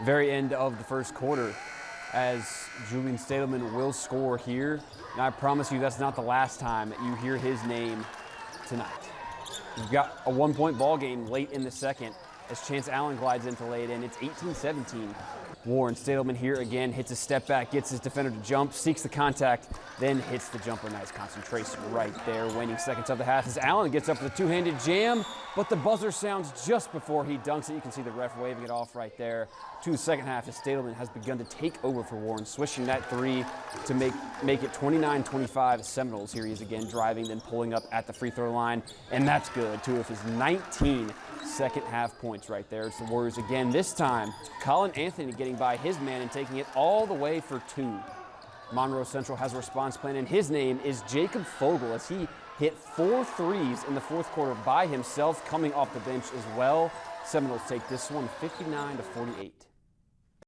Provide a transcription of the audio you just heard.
Very end of the first quarter as Julian Stadelman will score here. And I promise you that's not the last time that you hear his name tonight. You've got a 1-point ball game late in the second as Chance Allen glides in to lay it in. It's 18-17. Warren Stadelman here again hits a step back, gets his defender to jump, seeks the contact, then hits the jumper. Nice concentration right there. Waning seconds of the half as Allen gets up with a two-handed jam, but the buzzer sounds just before he dunks it. You can see the ref waving it off right there. To the second half as Stadelman has begun to take over for Warren, swishing that three to make it 29-25. Seminoles, here he is again driving, then pulling up at the free throw line, and that's good. 2 of his 19 second half points right there. It's the Warriors again. This time, Colin Anthony getting by his man and taking it all the way for 2. Monroe Central has a response plan, and his name is Jacob Fogle as he hit 4 threes in the fourth quarter by himself, coming off the bench as well. Seminoles take this one 59-48.